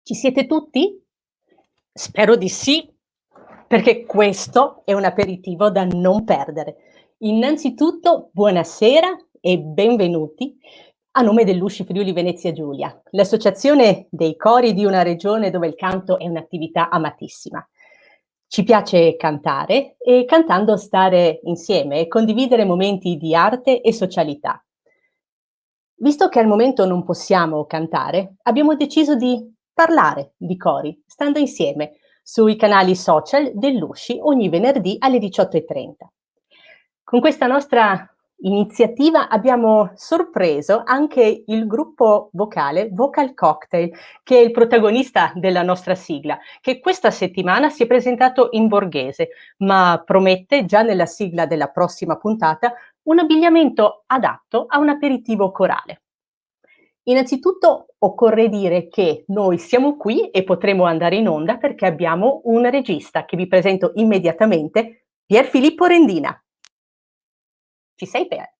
Ci siete tutti? Spero di sì, perché questo è un aperitivo da non perdere. Innanzitutto, buonasera e benvenuti a nome dell'Usci Friuli Venezia Giulia, l'associazione dei cori di una regione dove il canto è un'attività amatissima. Ci piace cantare e cantando stare insieme e condividere momenti di arte e socialità. Visto che al momento non possiamo cantare, abbiamo deciso di parlare di cori, stando insieme sui canali social dell'Usci ogni venerdì alle 18:30. Con questa nostra iniziativa abbiamo sorpreso anche il gruppo vocale Vocal Cocktail, che è il protagonista della nostra sigla, che questa settimana si è presentato in borghese, ma promette già nella sigla della prossima puntata un abbigliamento adatto a un aperitivo corale. Innanzitutto occorre dire che noi siamo qui e potremo andare in onda perché abbiamo un regista che vi presento immediatamente, Pier Filippo Rendina. Ci sei, Pier?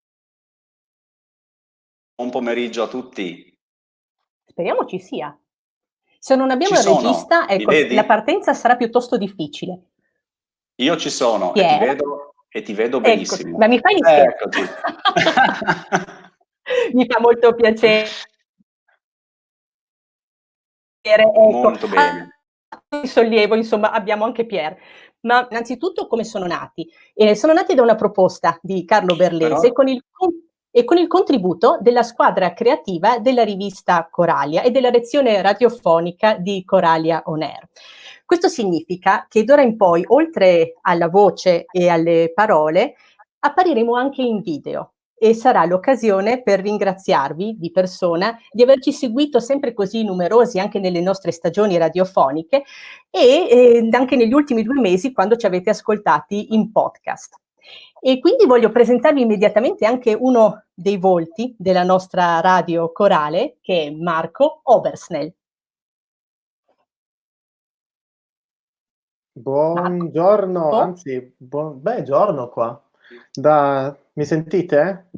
Buon pomeriggio a tutti. Speriamo ci sia. Se non abbiamo Ci il sono, regista, mi ecco, vedi? la partenza sarà piuttosto difficile. Io ci sono Pier? e ti vedo Ecco, benissimo. ma mi fai iniziare? Eccoti. Mi fa molto piacere. Molto bene. Sollievo, insomma, abbiamo anche Pier. Ma innanzitutto come sono nati? Sono nati da una proposta di Carlo Berlese Però con il contributo della squadra creativa della rivista Coralia e della lezione radiofonica di Coralia On Air. Questo significa che d'ora in poi, oltre alla voce e alle parole, appariremo anche in video e sarà l'occasione per ringraziarvi di persona di averci seguito sempre così numerosi anche nelle nostre stagioni radiofoniche e anche negli ultimi 2 mesi quando ci avete ascoltati in podcast. E quindi voglio presentarvi immediatamente anche uno dei volti della nostra radio corale, che è Marco Obersnell. Buongiorno, Marco? anzi, giorno qua. Mi sentite?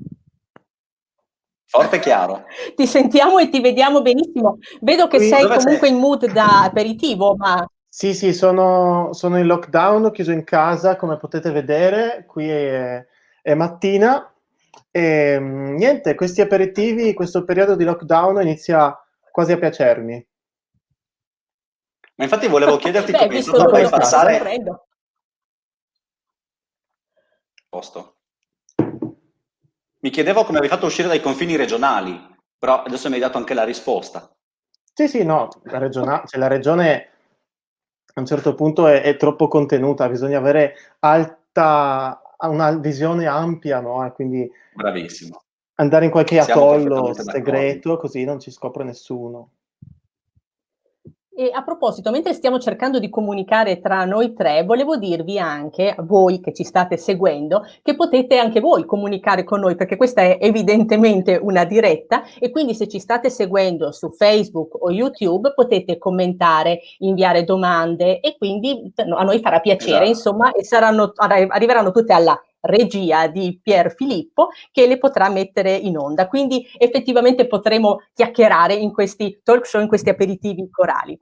forte e chiaro. Ti sentiamo e ti vediamo benissimo. Vedo che Qui- sei Dove comunque sei? in mood da aperitivo, ma Sì, sono in lockdown, chiuso in casa, come potete vedere. Qui è mattina e niente, questi aperitivi, questo periodo di lockdown inizia quasi a piacermi. Ma infatti volevo chiederti beh, come è visto stato dove poi sta passare scorrendo. posto. Mi chiedevo come avevi fatto a uscire dai confini regionali, però adesso mi hai dato anche la risposta. Sì, no, la regione a un certo punto è troppo contenuta, bisogna avere una visione ampia, no? E quindi Bravissimo. andare in qualche Siamo atollo perfettamente d'accordo. segreto, così non ci scopre nessuno. E a proposito, mentre stiamo cercando di comunicare tra noi tre, volevo dirvi anche, a voi che ci state seguendo, che potete anche voi comunicare con noi, perché questa è evidentemente una diretta e quindi se ci state seguendo su Facebook o YouTube potete commentare, inviare domande e quindi a noi farà piacere, Esatto. insomma, e arriveranno tutte alla regia di Pier Filippo che le potrà mettere in onda. Quindi effettivamente potremo chiacchierare in questi talk show, in questi aperitivi corali.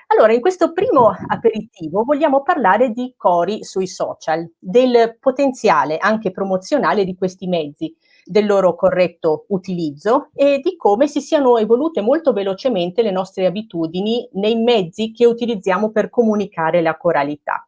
Allora, in questo primo aperitivo vogliamo parlare di cori sui social, del potenziale anche promozionale di questi mezzi, del loro corretto utilizzo e di come si siano evolute molto velocemente le nostre abitudini nei mezzi che utilizziamo per comunicare la coralità.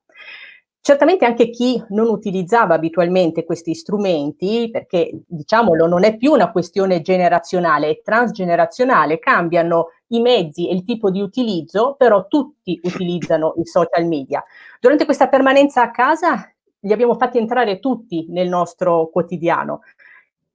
Certamente anche chi non utilizzava abitualmente questi strumenti, perché diciamolo non è più una questione generazionale, è transgenerazionale, cambiano i mezzi e il tipo di utilizzo, però tutti utilizzano i social media. Durante questa permanenza a casa li abbiamo fatti entrare tutti nel nostro quotidiano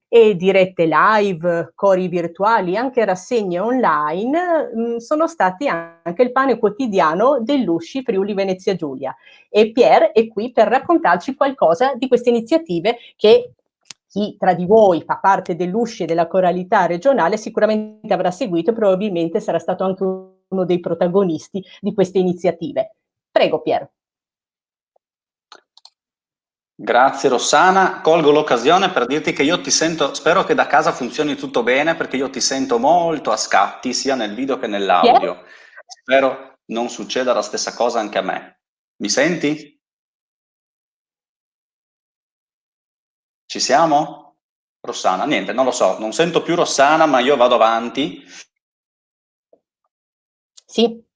e dirette live, cori virtuali, anche rassegne online, sono stati anche il pane quotidiano dell'USCI Friuli Venezia Giulia. E Pier è qui per raccontarci qualcosa di queste iniziative che chi tra di voi fa parte dell'USCI e della coralità regionale sicuramente avrà seguito e probabilmente sarà stato anche uno dei protagonisti di queste iniziative. Prego Pier. Grazie Rossana, colgo l'occasione per dirti che io ti sento, spero che da casa funzioni tutto bene perché io ti sento molto a scatti sia nel video che nell'audio. Spero non succeda la stessa cosa anche a me. Mi senti? Ci siamo? Rossana, niente, non lo so, non sento più Rossana, ma io vado avanti. Sì.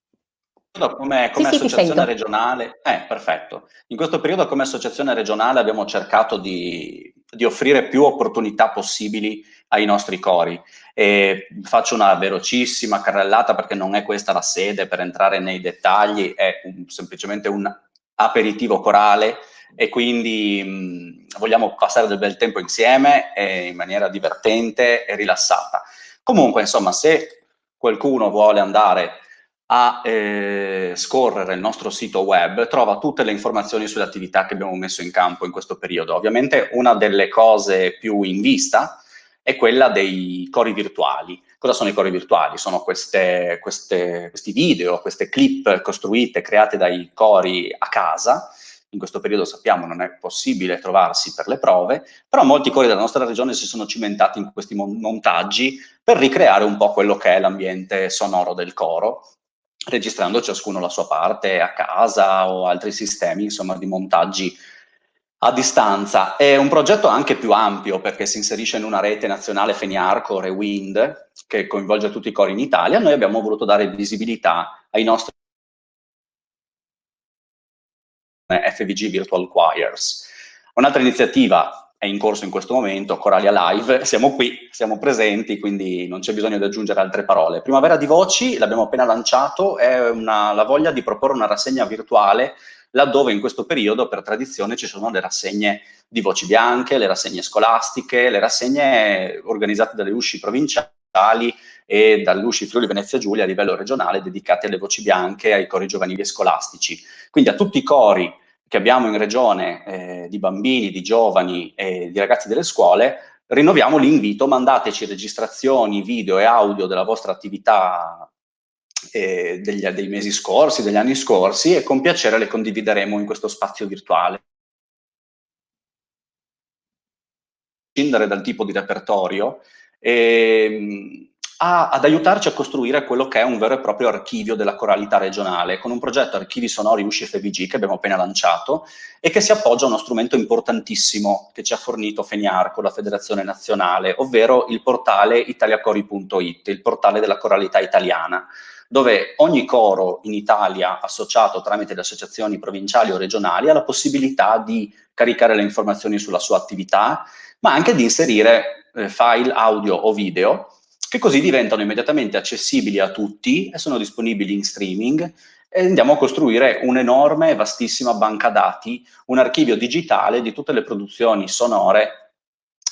Come Sì, ti associazione sento. regionale, perfetto. In questo periodo come associazione regionale abbiamo cercato di offrire più opportunità possibili ai nostri cori. E faccio una velocissima carrellata perché non è questa la sede per entrare nei dettagli, è semplicemente un aperitivo corale e quindi vogliamo passare del bel tempo insieme in maniera divertente e rilassata. Comunque, insomma, se qualcuno vuole andare a scorrere il nostro sito web, trova tutte le informazioni sulle attività che abbiamo messo in campo in questo periodo. Ovviamente una delle cose più in vista è quella dei cori virtuali. Cosa sono i cori virtuali? Sono questi video, queste clip costruite, create dai cori a casa. In questo periodo sappiamo non è possibile trovarsi per le prove, però molti cori della nostra regione si sono cimentati in questi montaggi per ricreare un po' quello che è l'ambiente sonoro del coro, registrando ciascuno la sua parte a casa o altri sistemi, insomma, di montaggi a distanza. È un progetto anche più ampio perché si inserisce in una rete nazionale Feniarco, Rewind, che coinvolge tutti i cori in Italia. Noi abbiamo voluto dare visibilità ai nostri FVG Virtual Choirs. Un'altra iniziativa è in corso in questo momento, Coralia Live, siamo qui, siamo presenti, quindi non c'è bisogno di aggiungere altre parole. Primavera di Voci, l'abbiamo appena lanciato, è la voglia di proporre una rassegna virtuale laddove in questo periodo per tradizione ci sono le rassegne di voci bianche, le rassegne scolastiche, le rassegne organizzate dalle USCI provinciali e dall'USCI Friuli Venezia Giulia a livello regionale dedicate alle voci bianche, ai cori giovanili e scolastici. Quindi a tutti i cori che abbiamo in regione di bambini, di giovani e di ragazzi delle scuole, rinnoviamo l'invito, mandateci registrazioni, video e audio della vostra attività dei mesi scorsi, degli anni scorsi e con piacere le condivideremo in questo spazio virtuale. Scindere dal tipo di repertorio ad aiutarci a costruire quello che è un vero e proprio archivio della coralità regionale, con un progetto Archivi Sonori USCI FVG che abbiamo appena lanciato e che si appoggia a uno strumento importantissimo che ci ha fornito Feniarco, la Federazione Nazionale, ovvero il portale italiacori.it, il portale della coralità italiana, dove ogni coro in Italia associato tramite le associazioni provinciali o regionali ha la possibilità di caricare le informazioni sulla sua attività, ma anche di inserire file audio o video che così diventano immediatamente accessibili a tutti e sono disponibili in streaming e andiamo a costruire un'enorme e vastissima banca dati, un archivio digitale di tutte le produzioni sonore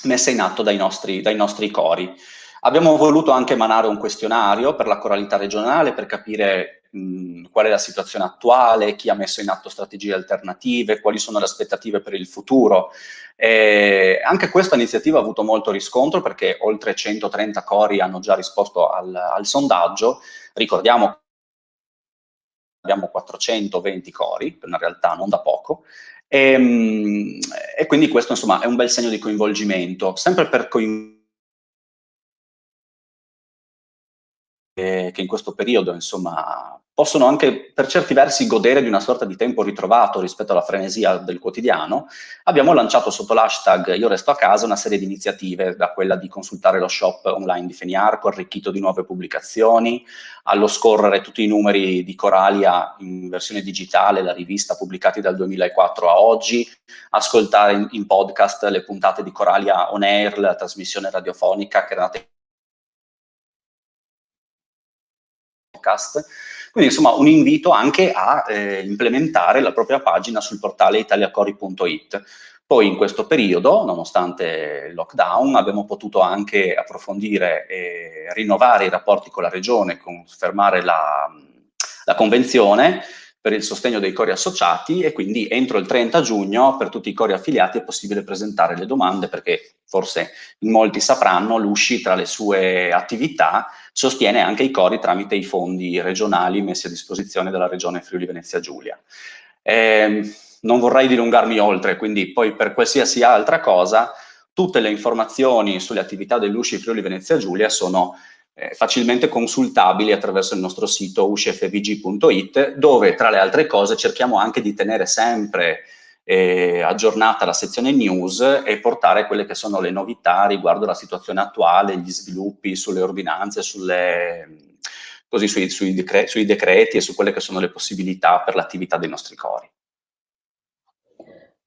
messe in atto dai nostri cori. Abbiamo voluto anche emanare un questionario per la coralità regionale per capire qual è la situazione attuale, chi ha messo in atto strategie alternative, quali sono le aspettative per il futuro. Anche questa iniziativa ha avuto molto riscontro perché oltre 130 cori hanno già risposto al sondaggio. Ricordiamo che abbiamo 420 cori, una realtà non da poco, e quindi questo insomma è un bel segno di coinvolgimento, sempre per che in questo periodo, insomma, possono anche per certi versi godere di una sorta di tempo ritrovato rispetto alla frenesia del quotidiano, abbiamo lanciato sotto l'hashtag Io resto a casa una serie di iniziative, da quella di consultare lo shop online di Feniarco, arricchito di nuove pubblicazioni, allo scorrere tutti i numeri di Coralia in versione digitale, la rivista pubblicati dal 2004 a oggi, ascoltare in podcast le puntate di Coralia On Air, la trasmissione radiofonica che era nata podcast. Quindi insomma un invito anche a implementare la propria pagina sul portale italiacori.it. Poi in questo periodo, nonostante il lockdown, abbiamo potuto anche approfondire e rinnovare i rapporti con la regione, confermare la convenzione per il sostegno dei cori associati, e quindi entro il 30 giugno per tutti i cori affiliati è possibile presentare le domande, perché forse in molti sapranno, l'USCI tra le sue attività sostiene anche i cori tramite i fondi regionali messi a disposizione dalla Regione Friuli Venezia Giulia. Non vorrei dilungarmi oltre, quindi poi per qualsiasi altra cosa tutte le informazioni sulle attività dell'USCI Friuli Venezia Giulia sono facilmente consultabili attraverso il nostro sito uscifvg.it, dove tra le altre cose cerchiamo anche di tenere sempre aggiornata la sezione news e portare quelle che sono le novità riguardo la situazione attuale, gli sviluppi sulle ordinanze, così sui decreti e su quelle che sono le possibilità per l'attività dei nostri cori.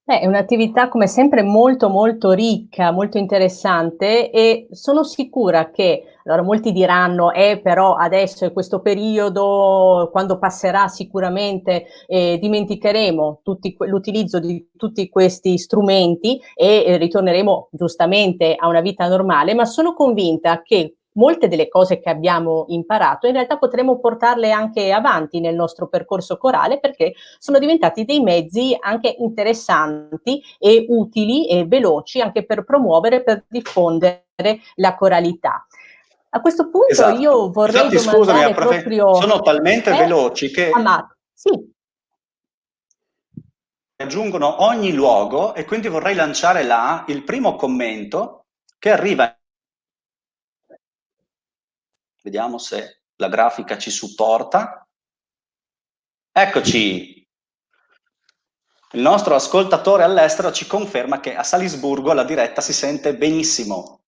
È un'attività come sempre molto molto ricca, molto interessante, e sono sicura che, allora molti diranno, però adesso è questo periodo, quando passerà sicuramente dimenticheremo l'utilizzo di tutti questi strumenti e ritorneremo giustamente a una vita normale, ma sono convinta che molte delle cose che abbiamo imparato in realtà potremo portarle anche avanti nel nostro percorso corale, perché sono diventati dei mezzi anche interessanti e utili e veloci anche per promuovere, per diffondere la coralità. A questo punto esatto. io vorrei Infatti, domandare scusami, proprio sono talmente veloci che sì. Raggiungono ogni luogo, e quindi vorrei lanciare là il primo commento che arriva. Vediamo se la grafica ci supporta. Eccoci. Il nostro ascoltatore all'estero ci conferma che a Salisburgo la diretta si sente benissimo.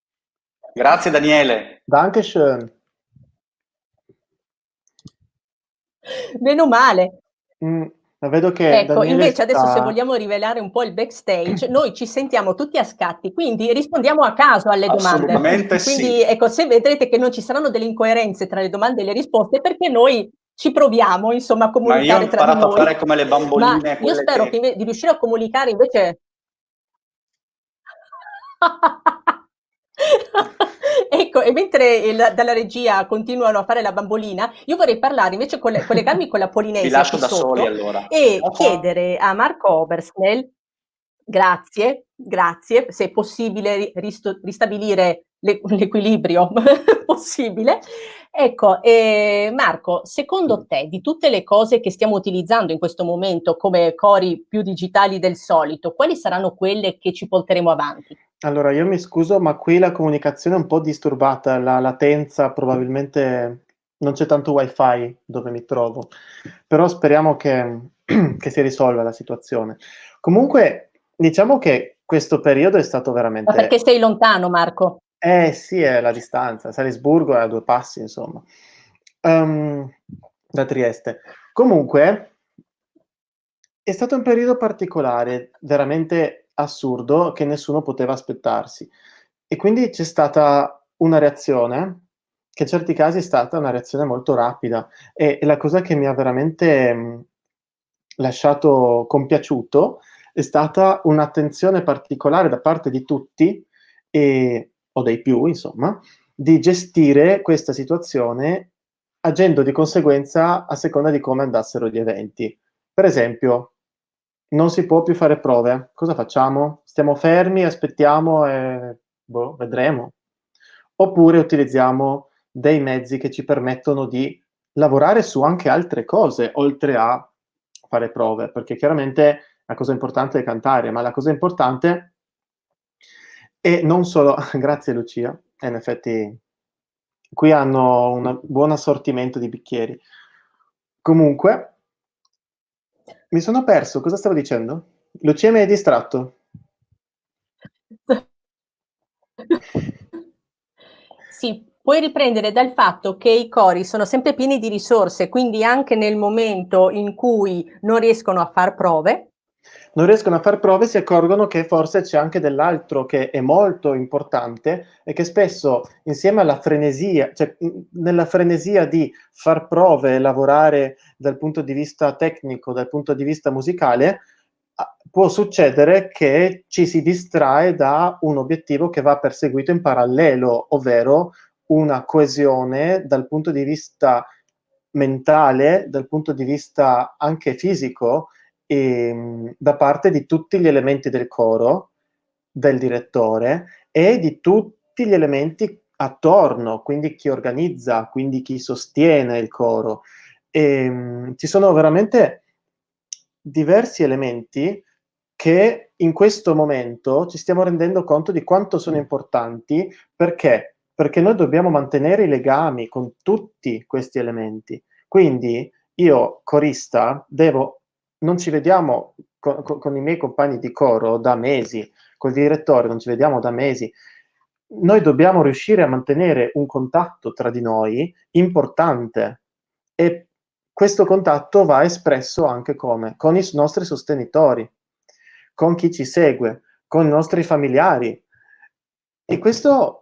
Grazie Daniele. Dankeschön. Meno male. Ma vedo che Ecco, Daniele invece adesso se vogliamo rivelare un po' il backstage, noi ci sentiamo tutti a scatti, quindi rispondiamo a caso alle domande. Assolutamente Quindi sì. ecco, se vedrete che non ci saranno delle incoerenze tra le domande e le risposte, perché noi ci proviamo, insomma, a Ma io ho comunicare tra di imparato a noi. fare come le bamboline, Ma io quelle spero che... di riuscire a comunicare invece... Ecco, e mentre dalla regia continuano a fare la bambolina, io vorrei parlare invece, collegarmi con la Vi Polinesia lascio qui da soli sotto allora. e Ciao ciao. chiedere a Marco Obersnell, grazie, se è possibile ristabilire l'equilibrio possibile. Ecco, Marco, secondo te, di tutte le cose che stiamo utilizzando in questo momento come cori più digitali del solito, quali saranno quelle che ci porteremo avanti? Allora, io mi scuso, ma qui la comunicazione è un po' disturbata, la latenza, probabilmente non c'è tanto wifi dove mi trovo, però speriamo che si risolva la situazione. Comunque, diciamo che questo periodo è stato Ma veramente... perché sei lontano, Marco? Sì, è la distanza, Salisburgo è a 2 passi, insomma, da Trieste. Comunque, è stato un periodo particolare, veramente assurdo, che nessuno poteva aspettarsi. E quindi c'è stata una reazione, che in certi casi è stata una reazione molto rapida. E la cosa che mi ha veramente, lasciato compiaciuto, è stata un'attenzione particolare da parte di tutti, o dei più insomma, di gestire questa situazione agendo di conseguenza a seconda di come andassero gli eventi. Per esempio, non si può più fare prove. Cosa facciamo? Stiamo fermi, aspettiamo e vedremo. Oppure utilizziamo dei mezzi che ci permettono di lavorare su anche altre cose, oltre a fare prove, perché chiaramente la cosa importante è cantare, ma la cosa importante è non solo grazie Lucia, in effetti qui hanno un buon assortimento di bicchieri. Comunque mi sono perso, cosa stavo dicendo? Lucia mi hai distratto. Sì, puoi riprendere dal fatto che i cori sono sempre pieni di risorse, quindi anche nel momento in cui non riescono a far prove, Non riescono a far prove, si accorgono che forse c'è anche dell'altro che è molto importante e che spesso insieme alla frenesia, cioè nella frenesia di far prove e lavorare dal punto di vista tecnico, dal punto di vista musicale, può succedere che ci si distrae da un obiettivo che va perseguito in parallelo, ovvero una coesione dal punto di vista mentale, dal punto di vista anche fisico, da parte di tutti gli elementi del coro, del direttore e di tutti gli elementi attorno, quindi chi organizza, quindi chi sostiene il coro. Ci sono veramente diversi elementi che in questo momento ci stiamo rendendo conto di quanto sono importanti. Perché? Perché noi dobbiamo mantenere i legami con tutti questi elementi. Quindi io, corista, non ci vediamo con i miei compagni di coro da mesi, col direttore non ci vediamo da mesi. Noi dobbiamo riuscire a mantenere un contatto tra di noi importante e questo contatto va espresso anche come? Con i nostri sostenitori, con chi ci segue, con i nostri familiari. E questo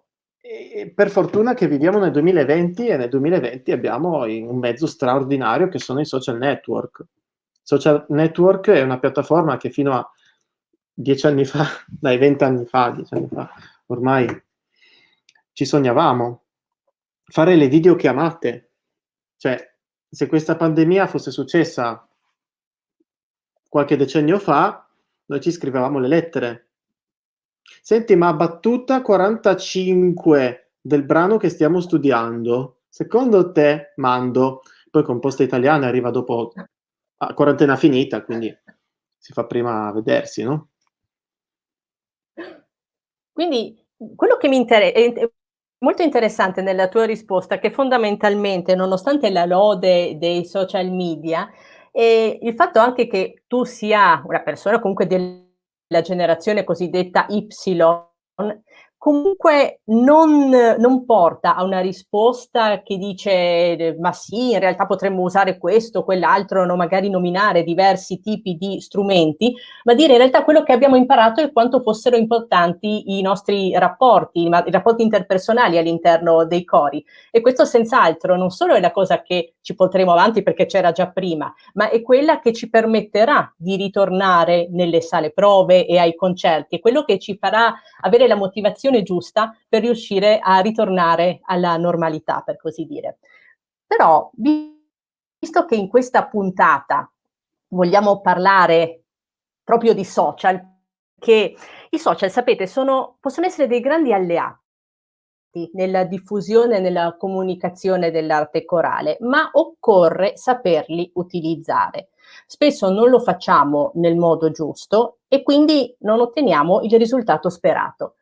per fortuna che viviamo nel 2020 e nel 2020 abbiamo un mezzo straordinario che sono i social network. Social network è una piattaforma che fino a 10 anni fa, dai 20 anni fa, 10 anni fa, ormai ci sognavamo. Fare le videochiamate. Cioè, se questa pandemia fosse successa qualche decennio fa, noi ci scrivevamo le lettere. Senti, ma battuta 45 del brano che stiamo studiando, secondo te mando? Poi composta italiana arriva dopo a quarantena finita, quindi si fa prima a vedersi, no? Quindi quello che mi è molto interessante nella tua risposta, che fondamentalmente, nonostante la lode dei social media, il fatto anche che tu sia una persona comunque della generazione cosiddetta Y, comunque non porta a una risposta che dice: "Ma sì, in realtà potremmo usare questo o quell'altro", no, magari nominare diversi tipi di strumenti, ma dire in realtà quello che abbiamo imparato è quanto fossero importanti i nostri rapporti, i rapporti interpersonali all'interno dei cori. E questo senz'altro non solo è la cosa che ci porteremo avanti perché c'era già prima, ma è quella che ci permetterà di ritornare nelle sale prove e ai concerti, è quello che ci farà avere la motivazione giusta per riuscire a ritornare alla normalità, per così dire. Però, visto che in questa puntata vogliamo parlare proprio di social, che i social, sapete, possono essere dei grandi alleati nella diffusione e nella comunicazione dell'arte corale, ma occorre saperli utilizzare. Spesso non lo facciamo nel modo giusto e quindi non otteniamo il risultato sperato.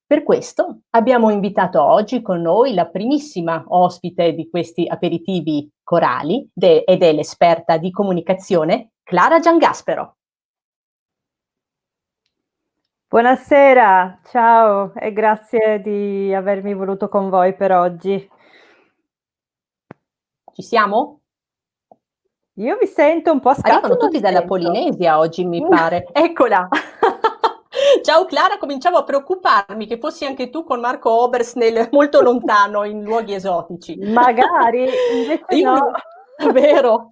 Per questo abbiamo invitato oggi con noi la primissima ospite di questi aperitivi corali ed è l'esperta di comunicazione Clara Giangaspero. Buonasera, ciao e grazie di avermi voluto con voi per oggi. Ci siamo? Io vi sento un po' a scatto. Arrivano tutti dalla Polinesia oggi, mi pare. Eccola! Ciao Clara, cominciavo a preoccuparmi che fossi anche tu con Marco Obersnel molto lontano in luoghi esotici. Magari, invece no. Vero.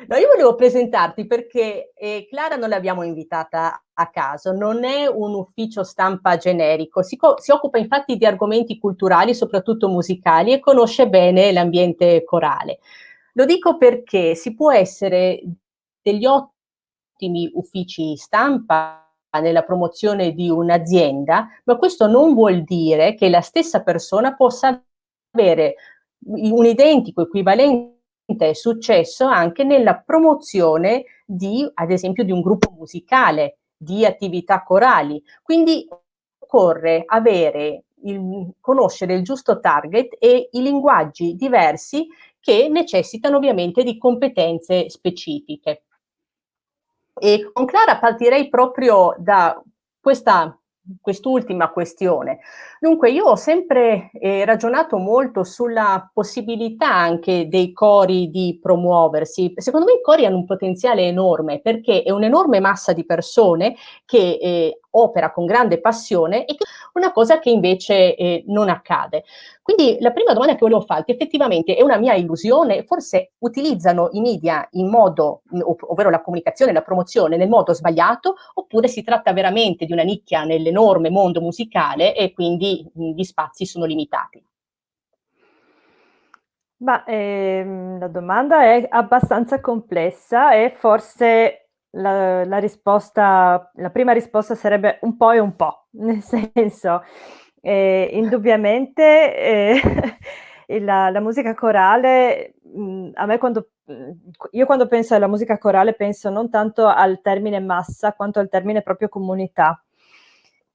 No, io volevo presentarti perché Clara non l'abbiamo invitata a caso, non è un ufficio stampa generico, si occupa infatti di argomenti culturali, soprattutto musicali, e conosce bene l'ambiente corale. Lo dico perché si può essere degli ottimi uffici stampa nella promozione di un'azienda, ma questo non vuol dire che la stessa persona possa avere un identico, equivalente successo anche nella promozione di, ad esempio, di un gruppo musicale, di attività corali. Quindi occorre conoscere il giusto target e i linguaggi diversi che necessitano ovviamente di competenze specifiche. E con Clara partirei proprio da questa quest'ultima questione. Dunque, io ho sempre ragionato molto sulla possibilità anche dei cori di promuoversi. Secondo me i cori hanno un potenziale enorme, perché è un'enorme massa di persone che opera con grande passione, e che una cosa che invece non accade. Quindi la prima domanda che volevo farti, effettivamente è una mia illusione, forse utilizzano i media in modo, ovvero la comunicazione, la promozione, nel modo sbagliato, oppure si tratta veramente di una nicchia nell'enorme mondo musicale e quindi gli spazi sono limitati? Ma, la domanda è abbastanza complessa e forse la prima risposta sarebbe un po' e un po', nel senso, indubbiamente, la musica corale, a me io quando penso alla musica corale penso non tanto al termine massa, quanto al termine proprio comunità.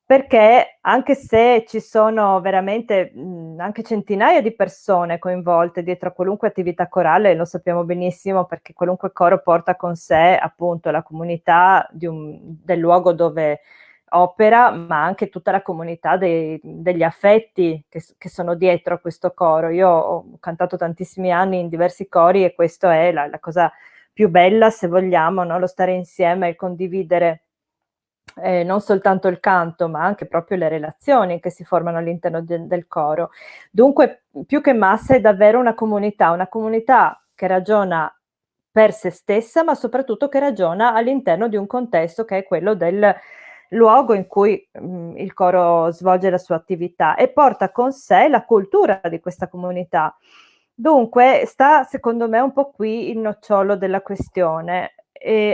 Perché anche se ci sono veramente, anche centinaia di persone coinvolte dietro a qualunque attività corale, lo sappiamo benissimo perché qualunque coro porta con sé appunto la comunità del luogo dove opera, ma anche tutta la comunità degli affetti che sono dietro a questo coro. Io ho cantato tantissimi anni in diversi cori e questo è la cosa più bella, se vogliamo, no? Lo stare insieme, il condividere non soltanto il canto, ma anche proprio le relazioni che si formano all'interno del coro. Dunque, più che massa è davvero una comunità che ragiona per se stessa, ma soprattutto che ragiona all'interno di un contesto che è quello del luogo in cui il coro svolge la sua attività e porta con sé la cultura di questa comunità. Dunque, sta secondo me un po' qui il nocciolo della questione.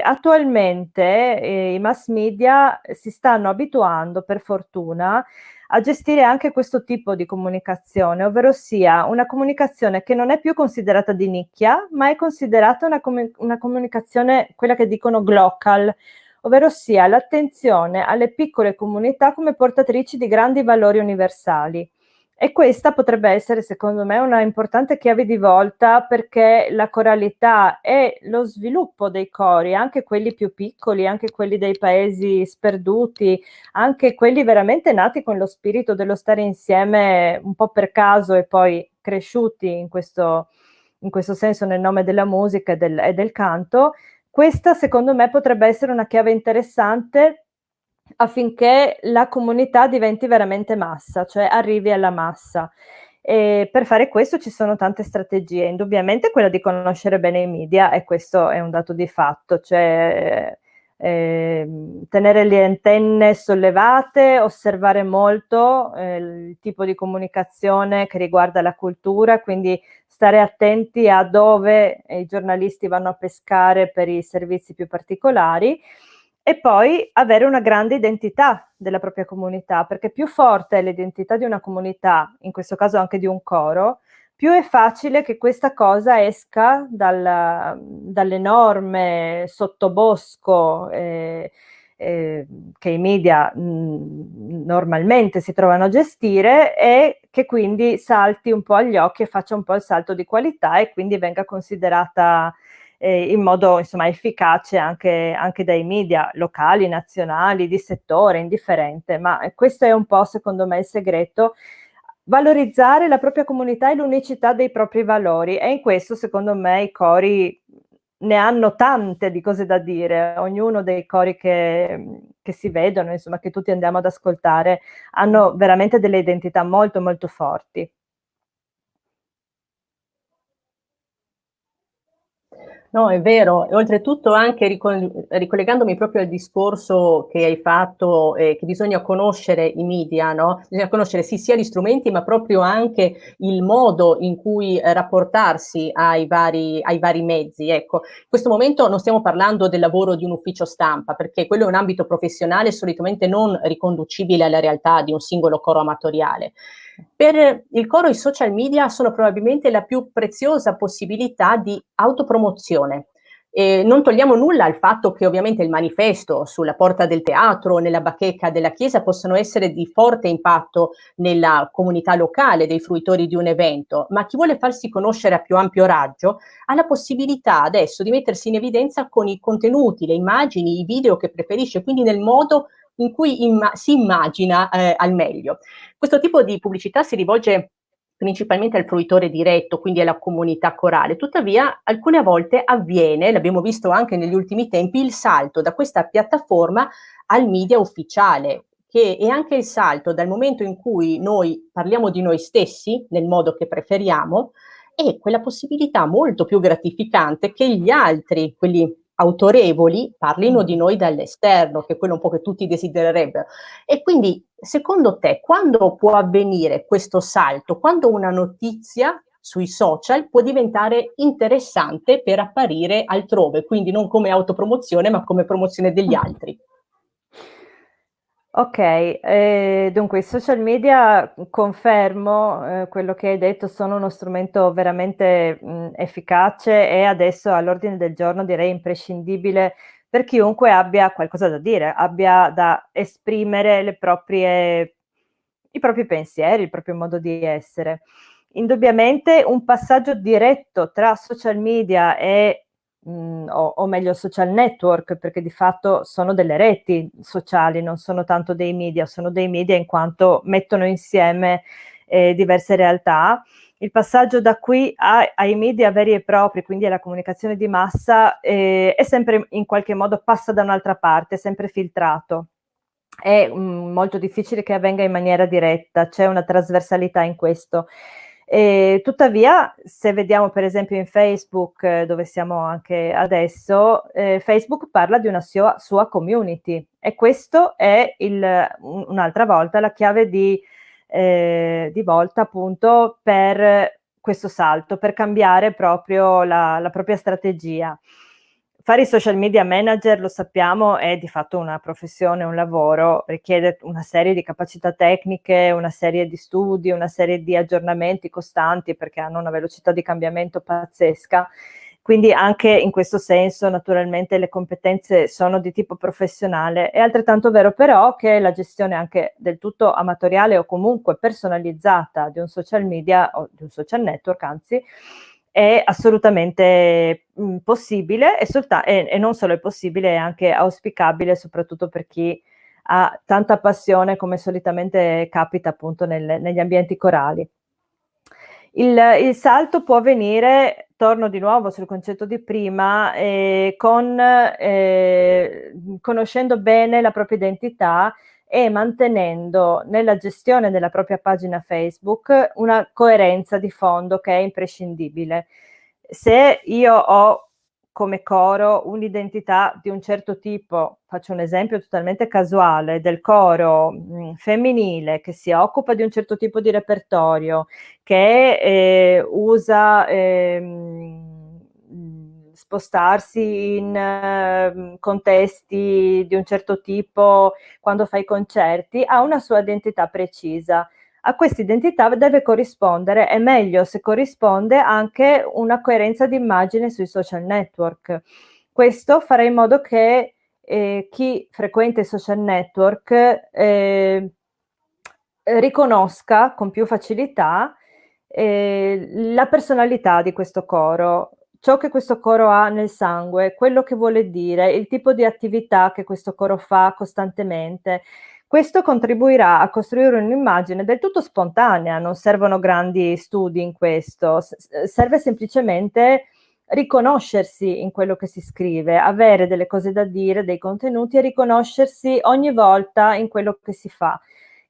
Attualmente i mass media si stanno abituando, per fortuna, a gestire anche questo tipo di comunicazione, ovverosia una comunicazione che non è più considerata di nicchia, ma è considerata una comunicazione, quella che dicono glocal, ovverosia l'attenzione alle piccole comunità come portatrici di grandi valori universali. E questa potrebbe essere, secondo me, una importante chiave di volta perché la coralità e lo sviluppo dei cori, anche quelli più piccoli, anche quelli dei paesi sperduti, anche quelli veramente nati con lo spirito dello stare insieme un po' per caso e poi cresciuti in questo senso nel nome della musica e del canto, questa secondo me potrebbe essere una chiave interessante affinché la comunità diventi veramente massa, cioè arrivi alla massa. E per fare questo ci sono tante strategie, indubbiamente quella di conoscere bene i media, e questo è un dato di fatto, cioè tenere le antenne sollevate, osservare molto il tipo di comunicazione che riguarda la cultura, quindi stare attenti a dove i giornalisti vanno a pescare per i servizi più particolari e poi avere una grande identità della propria comunità, perché più forte è l'identità di una comunità, in questo caso anche di un coro, più è facile che questa cosa esca dall'enorme sottobosco che i media normalmente si trovano a gestire e che quindi salti un po' agli occhi e faccia un po' il salto di qualità e quindi venga considerata in modo insomma efficace anche dai media locali, nazionali, di settore, indifferente, ma questo è un po' secondo me il segreto, valorizzare la propria comunità e l'unicità dei propri valori e in questo secondo me i cori ne hanno tante di cose da dire, ognuno dei cori che si vedono, insomma che tutti andiamo ad ascoltare, hanno veramente delle identità molto molto forti. No, è vero, e oltretutto anche ricollegandomi proprio al discorso che hai fatto, che bisogna conoscere i media, no? Bisogna conoscere sì, sia gli strumenti, ma proprio anche il modo in cui rapportarsi ai vari mezzi. Ecco, in questo momento non stiamo parlando del lavoro di un ufficio stampa, perché quello è un ambito professionale solitamente non riconducibile alla realtà di un singolo coro amatoriale. Per il coro i social media sono probabilmente la più preziosa possibilità di autopromozione. Non togliamo nulla al fatto che ovviamente il manifesto sulla porta del teatro o nella bacheca della chiesa possono essere di forte impatto nella comunità locale dei fruitori di un evento, ma chi vuole farsi conoscere a più ampio raggio ha la possibilità adesso di mettersi in evidenza con i contenuti, le immagini, i video che preferisce, quindi nel modo in cui si immagina al meglio. Questo tipo di pubblicità si rivolge principalmente al fruitore diretto, quindi alla comunità corale. Tuttavia, alcune volte avviene, l'abbiamo visto anche negli ultimi tempi, il salto da questa piattaforma al media ufficiale, che è anche il salto dal momento in cui noi parliamo di noi stessi, nel modo che preferiamo, e quella possibilità molto più gratificante che gli altri, quelli autorevoli, parlino di noi dall'esterno, che è quello un po' che tutti desidererebbero. E quindi, secondo te, quando può avvenire questo salto? Quando una notizia sui social può diventare interessante per apparire altrove, quindi non come autopromozione, ma come promozione degli altri? Ok, dunque i social media, confermo quello che hai detto, sono uno strumento veramente efficace e adesso all'ordine del giorno, direi imprescindibile per chiunque abbia qualcosa da dire, abbia da esprimere i propri pensieri, il proprio modo di essere. Indubbiamente un passaggio diretto tra social media e o meglio social network, perché di fatto sono delle reti sociali, non sono tanto dei media, sono dei media in quanto mettono insieme diverse realtà. Il passaggio da qui ai media veri e propri, quindi alla comunicazione di massa, è sempre in qualche modo passa da un'altra parte, è sempre filtrato. È molto difficile che avvenga in maniera diretta, c'è una trasversalità in questo. Tuttavia, se vediamo per esempio in Facebook, dove siamo anche adesso, Facebook parla di una sua community e questo è un'altra volta la chiave di volta appunto per questo salto, per cambiare proprio la propria strategia. Fare i social media manager, lo sappiamo, è di fatto una professione, un lavoro, richiede una serie di capacità tecniche, una serie di studi, una serie di aggiornamenti costanti perché hanno una velocità di cambiamento pazzesca. Quindi anche in questo senso naturalmente le competenze sono di tipo professionale. È altrettanto vero però che la gestione anche del tutto amatoriale o comunque personalizzata di un social media o di un social network, anzi, è assolutamente possibile e non solo è possibile, è anche auspicabile, soprattutto per chi ha tanta passione come solitamente capita appunto negli ambienti corali. Il salto può avvenire, torno di nuovo sul concetto di prima, conoscendo bene la propria identità e mantenendo nella gestione della propria pagina Facebook una coerenza di fondo che è imprescindibile. Se io ho come coro un'identità di un certo tipo, faccio un esempio totalmente casuale, del coro femminile che si occupa di un certo tipo di repertorio, che usa spostarsi in contesti di un certo tipo quando fa i concerti, ha una sua identità precisa. A questa identità deve corrispondere, è meglio se corrisponde anche una coerenza di immagine sui social network. Questo farà in modo che chi frequenta i social network riconosca con più facilità la personalità di questo coro, ciò che questo coro ha nel sangue, quello che vuole dire, il tipo di attività che questo coro fa costantemente. Questo contribuirà a costruire un'immagine del tutto spontanea, non servono grandi studi in questo, serve semplicemente riconoscersi in quello che si scrive, avere delle cose da dire, dei contenuti e riconoscersi ogni volta in quello che si fa,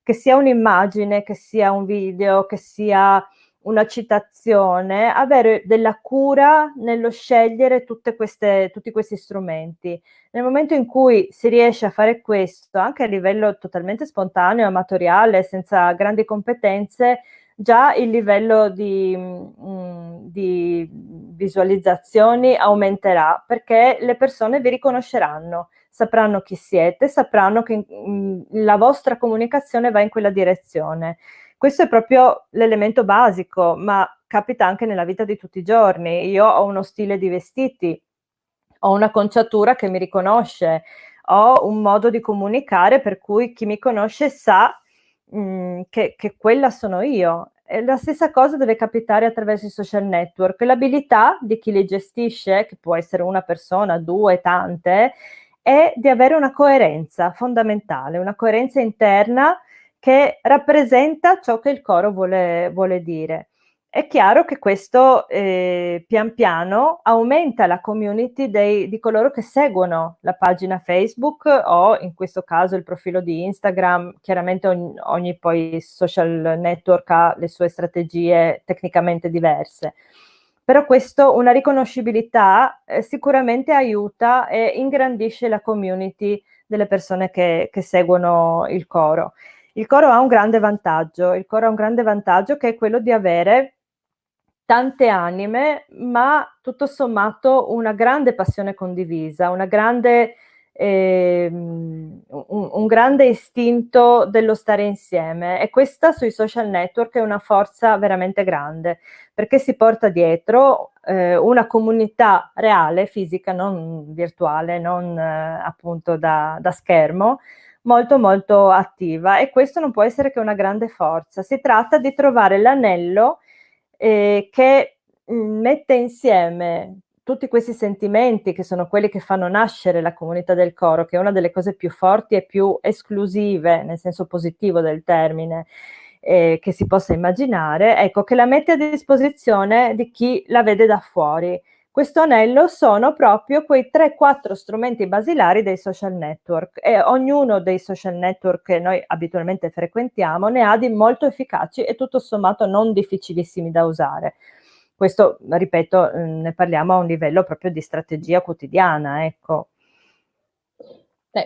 che sia un'immagine, che sia un video, che sia una citazione, avere della cura nello scegliere tutti questi strumenti. Nel momento in cui si riesce a fare questo, anche a livello totalmente spontaneo, amatoriale, senza grandi competenze, già il livello di visualizzazioni aumenterà, perché le persone vi riconosceranno, sapranno chi siete, sapranno che la vostra comunicazione va in quella direzione. Questo è proprio l'elemento basico, ma capita anche nella vita di tutti i giorni. Io ho uno stile di vestiti, ho una conciatura che mi riconosce, ho un modo di comunicare per cui chi mi conosce sa che quella sono io. E la stessa cosa deve capitare attraverso i social network. L'abilità di chi li gestisce, che può essere una persona, due, tante, è di avere una coerenza fondamentale, una coerenza interna che rappresenta ciò che il coro vuole dire. È chiaro che questo pian piano aumenta la community di coloro che seguono la pagina Facebook o in questo caso il profilo di Instagram. Chiaramente ogni poi social network ha le sue strategie tecnicamente diverse. Però questo, una riconoscibilità sicuramente aiuta e ingrandisce la community delle persone che seguono il coro. Il coro ha un grande vantaggio, che è quello di avere tante anime, ma tutto sommato una grande passione condivisa, un grande istinto dello stare insieme, e questa sui social network è una forza veramente grande, perché si porta dietro una comunità reale, fisica, non virtuale, non appunto da schermo, molto molto attiva, e questo non può essere che una grande forza. Si tratta di trovare l'anello che mette insieme tutti questi sentimenti, che sono quelli che fanno nascere la comunità del coro, che è una delle cose più forti e più esclusive, nel senso positivo del termine, che si possa immaginare, ecco, che la mette a disposizione di chi la vede da fuori. Questo anello sono proprio quei 3-4 strumenti basilari dei social network, e ognuno dei social network che noi abitualmente frequentiamo ne ha di molto efficaci e tutto sommato non difficilissimi da usare. Questo, ripeto, ne parliamo a un livello proprio di strategia quotidiana, ecco.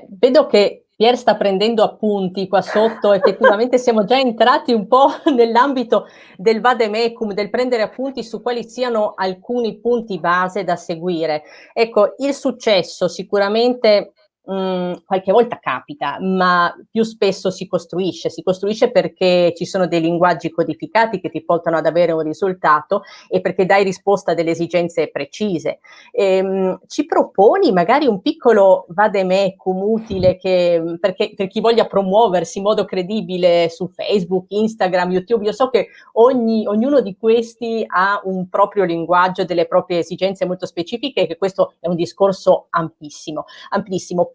Vedo che Pier sta prendendo appunti qua sotto, effettivamente siamo già entrati un po' nell'ambito del vademecum, del prendere appunti su quali siano alcuni punti base da seguire. Ecco, il successo sicuramente qualche volta capita, ma più spesso si costruisce perché ci sono dei linguaggi codificati che ti portano ad avere un risultato e perché dai risposta a delle esigenze precise. Ci proponi magari un piccolo vademecum utile perché per chi voglia promuoversi in modo credibile su Facebook, Instagram, YouTube? Io so che ognuno di questi ha un proprio linguaggio, delle proprie esigenze molto specifiche, e che questo è un discorso amplissimo,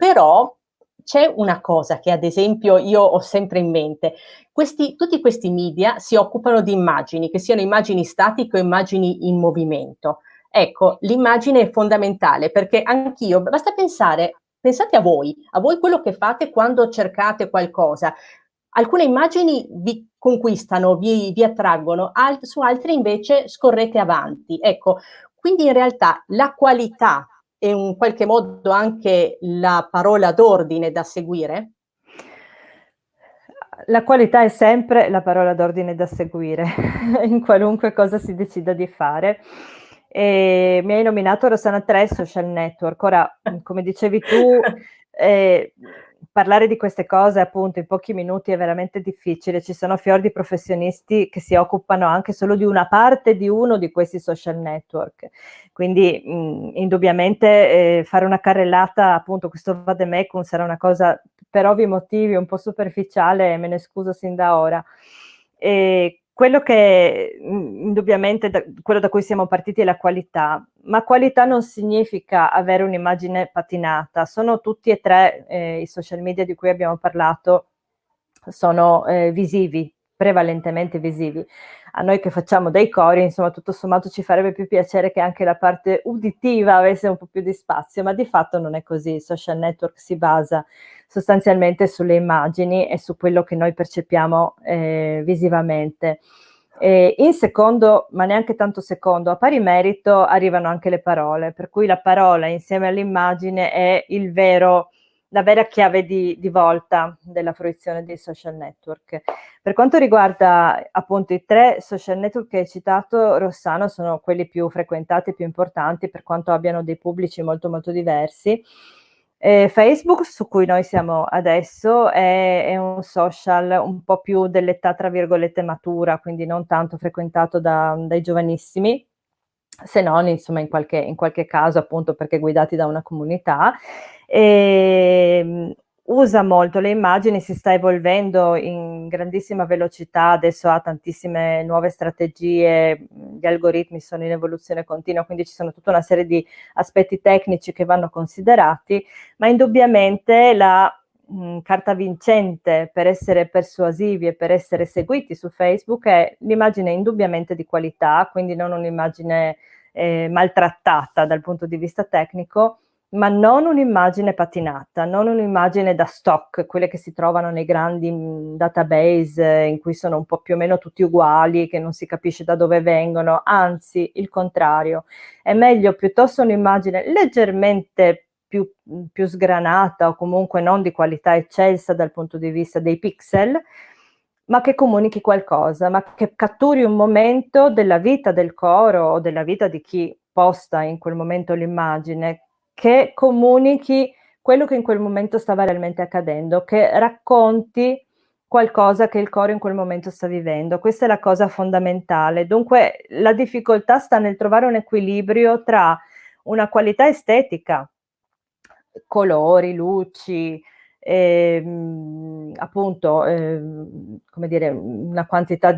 però c'è una cosa che ad esempio io ho sempre in mente: tutti questi media si occupano di immagini, che siano immagini statiche o immagini in movimento. Ecco, l'immagine è fondamentale, perché anch'io, basta pensate a voi quello che fate quando cercate qualcosa. Alcune immagini vi conquistano, vi attraggono, su altre invece scorrete avanti. Ecco, quindi in realtà la qualità è in qualche modo anche la parola d'ordine da seguire? La qualità è sempre la parola d'ordine da seguire in qualunque cosa si decida di fare. Mi hai nominato, Rossana, 3 social network. Ora, come dicevi tu, parlare di queste cose appunto in pochi minuti è veramente difficile. Ci sono fior di professionisti che si occupano anche solo di una parte di uno di questi social network. Quindi indubbiamente fare una carrellata, appunto questo vademecum, sarà una cosa per ovvi motivi un po' superficiale, me ne scuso sin da ora. Quello che indubbiamente quello da cui siamo partiti è la qualità, ma qualità non significa avere un'immagine patinata. Sono tutti e 3 i social media di cui abbiamo parlato, sono visivi, prevalentemente visivi. A noi che facciamo dei cori, insomma, tutto sommato ci farebbe più piacere che anche la parte uditiva avesse un po' più di spazio, ma di fatto non è così. Il social network si basa sostanzialmente sulle immagini e su quello che noi percepiamo visivamente. In secondo, ma neanche tanto secondo, a pari merito arrivano anche le parole, per cui la parola insieme all'immagine è la vera chiave di volta della fruizione dei social network. Per quanto riguarda appunto i 3 social network che hai citato, Rossano, sono quelli più frequentati e più importanti, per quanto abbiano dei pubblici molto molto diversi. Facebook, su cui noi siamo adesso, è un social un po' più dell'età tra virgolette matura, quindi non tanto frequentato dai giovanissimi, se non insomma in qualche caso appunto perché guidati da una comunità. usa molto le immagini, si sta evolvendo in grandissima velocità, adesso ha tantissime nuove strategie, gli algoritmi sono in evoluzione continua, quindi ci sono tutta una serie di aspetti tecnici che vanno considerati, ma indubbiamente la carta vincente per essere persuasivi e per essere seguiti su Facebook è l'immagine indubbiamente di qualità, quindi non un'immagine maltrattata dal punto di vista tecnico, ma non un'immagine patinata, non un'immagine da stock, quelle che si trovano nei grandi database in cui sono un po' più o meno tutti uguali, che non si capisce da dove vengono, anzi il contrario, è meglio piuttosto un'immagine leggermente più sgranata o comunque non di qualità eccelsa dal punto di vista dei pixel, ma che comunichi qualcosa, ma che catturi un momento della vita del coro o della vita di chi posta in quel momento l'immagine, che comunichi quello che in quel momento stava realmente accadendo, che racconti qualcosa che il coro in quel momento sta vivendo. Questa è la cosa fondamentale. Dunque la difficoltà sta nel trovare un equilibrio tra una qualità estetica, colori, luci, appunto, come dire, una qualità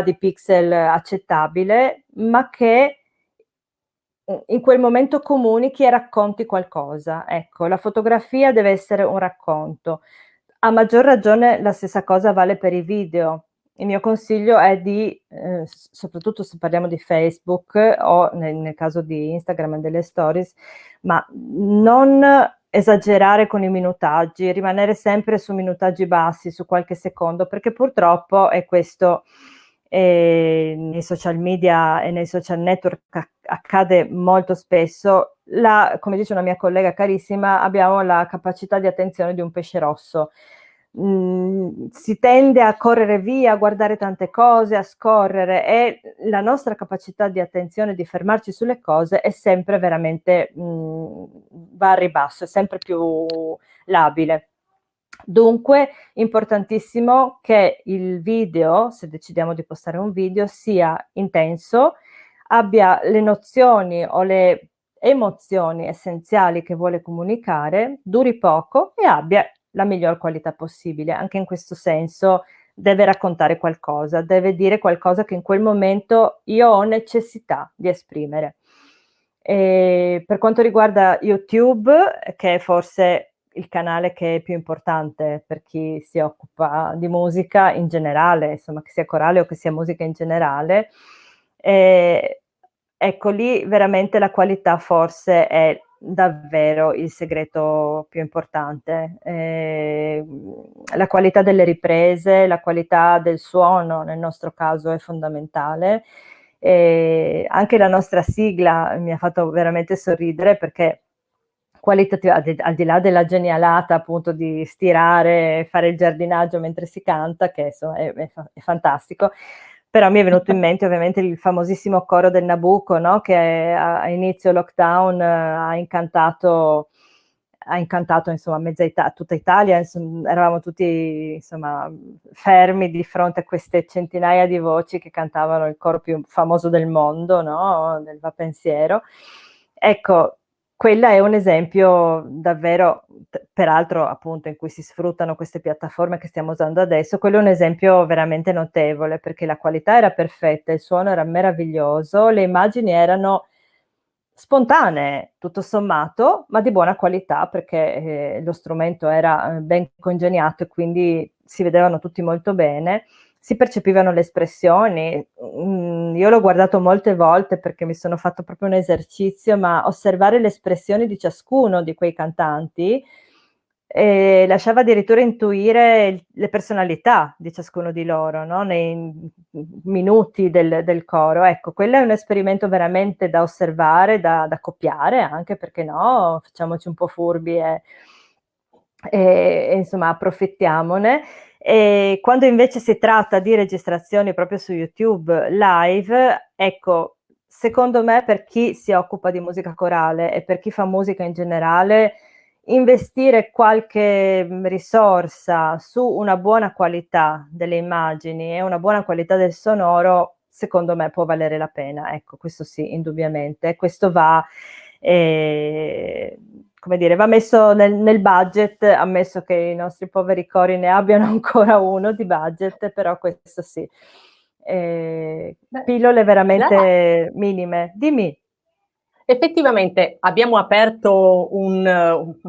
di pixel accettabile, ma che in quel momento comunichi e racconti qualcosa. Ecco, la fotografia deve essere un racconto. A maggior ragione la stessa cosa vale per i video. Il mio consiglio è di, soprattutto se parliamo di Facebook o nel caso di Instagram e delle stories, ma non esagerare con i minutaggi, rimanere sempre su minutaggi bassi, su qualche secondo, perché purtroppo è questo nei social media e nei social network accade molto spesso. Come dice una mia collega carissima, abbiamo la capacità di attenzione di un pesce rosso. Si tende a correre via, a guardare tante cose, a scorrere, e la nostra capacità di attenzione, di fermarci sulle cose è sempre veramente va a ribasso, è sempre più labile. Dunque, importantissimo che il video, se decidiamo di postare un video, sia intenso, abbia le nozioni o le emozioni essenziali che vuole comunicare, duri poco e abbia la miglior qualità possibile. Anche in questo senso deve raccontare qualcosa, deve dire qualcosa che in quel momento io ho necessità di esprimere. E per quanto riguarda YouTube, che è forse il canale che è più importante per chi si occupa di musica in generale, insomma, che sia corale o che sia musica in generale, ecco lì veramente la qualità forse è davvero il segreto più importante. La qualità delle riprese, la qualità del suono nel nostro caso è fondamentale. Anche la nostra sigla mi ha fatto veramente sorridere, perché qualitativa, al di là della genialata appunto di stirare, fare il giardinaggio mentre si canta, che insomma è fantastico, però mi è venuto in mente ovviamente il famosissimo coro del Nabucco, no? Che a inizio lockdown ha incantato insomma tutta Italia, insomma, eravamo tutti insomma fermi di fronte a queste centinaia di voci che cantavano il coro più famoso del mondo, no? Del Va Pensiero. Ecco, quella è un esempio davvero, peraltro appunto in cui si sfruttano queste piattaforme che stiamo usando adesso, quello è un esempio veramente notevole, perché la qualità era perfetta, il suono era meraviglioso, le immagini erano spontanee, tutto sommato, ma di buona qualità, perché lo strumento era ben congegnato e quindi si vedevano tutti molto bene, si percepivano le espressioni. Io l'ho guardato molte volte perché mi sono fatto proprio un esercizio, ma osservare le espressioni di ciascuno di quei cantanti lasciava addirittura intuire le personalità di ciascuno di loro, no? Nei minuti del coro. Ecco, quello è un esperimento veramente da osservare, da copiare anche, perché no, facciamoci un po' furbi e insomma approfittiamone. E quando invece si tratta di registrazioni proprio su YouTube live, ecco, secondo me per chi si occupa di musica corale e per chi fa musica in generale, investire qualche risorsa su una buona qualità delle immagini e una buona qualità del sonoro, secondo me può valere la pena. Ecco, questo sì, indubbiamente. Questo va come dire, va messo nel budget, ammesso che i nostri poveri cori ne abbiano ancora uno di budget, però questo sì. Pillole veramente minime. Dimmi. Effettivamente abbiamo aperto un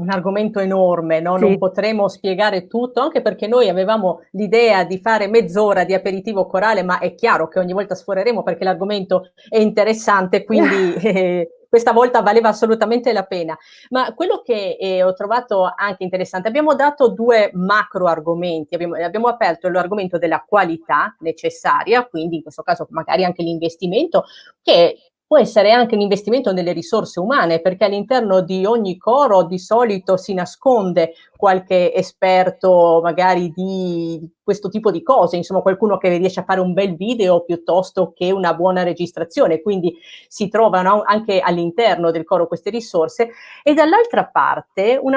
argomento enorme, no? Sì. Non potremo spiegare tutto, anche perché noi avevamo l'idea di fare mezz'ora di aperitivo corale, ma è chiaro che ogni volta sforeremo perché l'argomento è interessante, quindi questa volta valeva assolutamente la pena. Ma quello che ho trovato anche interessante, abbiamo dato due macro argomenti, abbiamo aperto l'argomento della qualità necessaria, quindi in questo caso magari anche l'investimento, che può essere anche un investimento nelle risorse umane, perché all'interno di ogni coro di solito si nasconde qualche esperto magari di questo tipo di cose, insomma qualcuno che riesce a fare un bel video piuttosto che una buona registrazione, quindi si trovano anche all'interno del coro queste risorse. E dall'altra parte un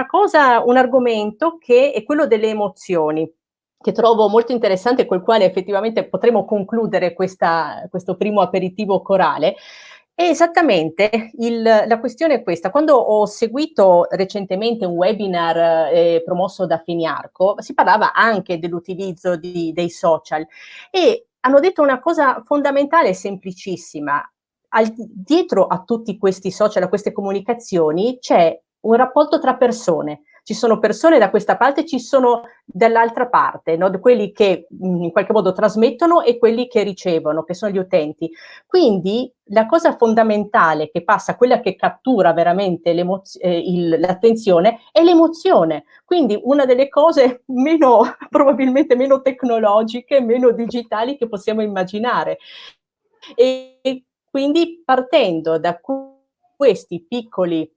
argomento che è quello delle emozioni, che trovo molto interessante, col quale effettivamente potremo concludere questo primo aperitivo corale. E esattamente, la questione è questa. Quando ho seguito recentemente un webinar promosso da Finiarco, si parlava anche dell'utilizzo dei social e hanno detto una cosa fondamentale e semplicissima. Dietro a tutti questi social, a queste comunicazioni, c'è un rapporto tra persone. Ci sono persone da questa parte, ci sono dall'altra parte, no? Quelli che in qualche modo trasmettono e quelli che ricevono, che sono gli utenti. Quindi la cosa fondamentale che passa, quella che cattura veramente l'attenzione, è l'emozione. Quindi una delle cose probabilmente meno tecnologiche, meno digitali che possiamo immaginare. E quindi partendo da questi piccoli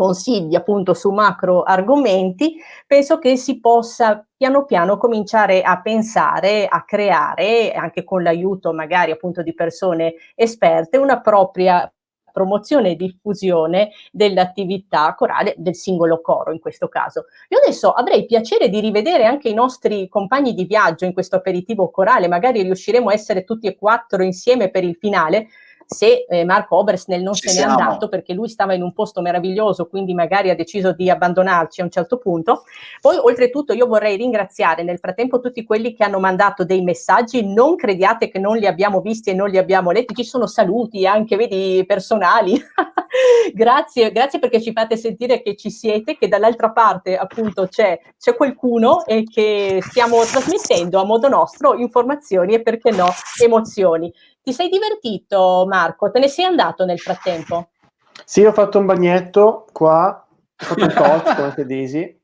consigli appunto su macro argomenti, penso che si possa piano piano cominciare a pensare, a creare, anche con l'aiuto magari appunto di persone esperte, una propria promozione e diffusione dell'attività corale del singolo coro in questo caso. Io adesso avrei piacere di rivedere anche i nostri compagni di viaggio in questo aperitivo corale, magari riusciremo a essere tutti e quattro insieme per il finale, se Marco Obersnell non se n'è andato, perché lui stava in un posto meraviglioso, quindi magari ha deciso di abbandonarci a un certo punto. Poi oltretutto io vorrei ringraziare nel frattempo tutti quelli che hanno mandato dei messaggi, non crediate che non li abbiamo visti e non li abbiamo letti, ci sono saluti anche, vedi, personali. Grazie perché ci fate sentire che ci siete, che dall'altra parte appunto c'è qualcuno e che stiamo trasmettendo a modo nostro informazioni e perché no emozioni. Ti sei divertito, Marco? Te ne sei andato nel frattempo? Sì, ho fatto un bagnetto qua, ho fatto il coach, come si dice,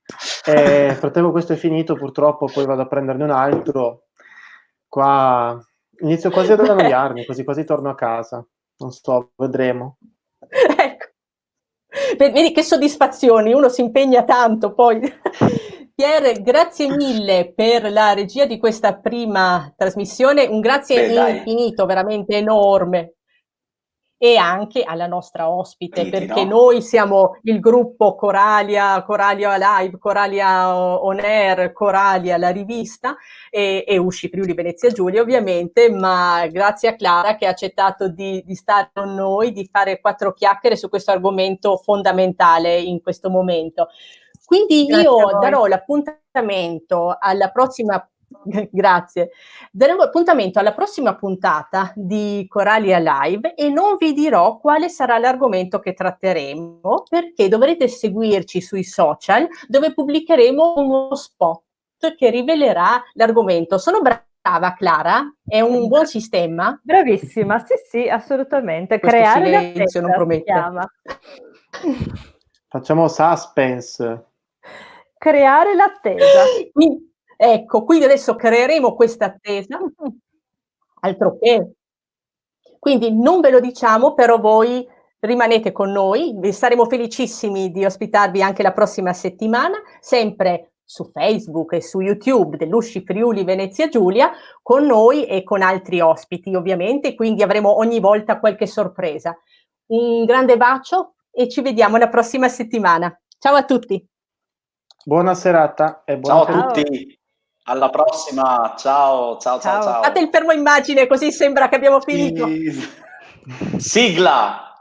e nel frattempo questo è finito, purtroppo poi vado a prenderne un altro. Qua inizio quasi ad annoiarmi, quasi torno a casa. Non so, vedremo. Ecco. Vedi che soddisfazioni, uno si impegna tanto poi. Pier, grazie mille per la regia di questa prima trasmissione, un grazie infinito, veramente enorme. E anche alla nostra ospite, perché noi siamo il gruppo Coralia Live, Coralia On Air, Coralia la rivista e Usci Friuli Venezia Giulia ovviamente, ma grazie a Clara che ha accettato di stare con noi, di fare 4 chiacchiere su questo argomento fondamentale in questo momento. Quindi io darò l'appuntamento alla prossima. Grazie. Daremo appuntamento alla prossima puntata di Coralia Live e non vi dirò quale sarà l'argomento che tratteremo, perché dovrete seguirci sui social dove pubblicheremo uno spot che rivelerà l'argomento. Sono brava, Clara? È un buon sistema? Bravissima, sì, assolutamente. Questo Creare silenzio non promette. Facciamo suspense. Creare l'attesa. Ecco, quindi adesso creeremo questa attesa, altro che. Quindi non ve lo diciamo, però voi rimanete con noi, saremo felicissimi di ospitarvi anche la prossima settimana, sempre su Facebook e su YouTube dell'Usci Friuli Venezia Giulia, con noi e con altri ospiti ovviamente, quindi avremo ogni volta qualche sorpresa. Un grande bacio e ci vediamo la prossima settimana. Ciao a tutti! Buona serata e buona ciao a tutti! Alla prossima, ciao. Fate il fermo immagine così sembra che abbiamo finito. Sigla!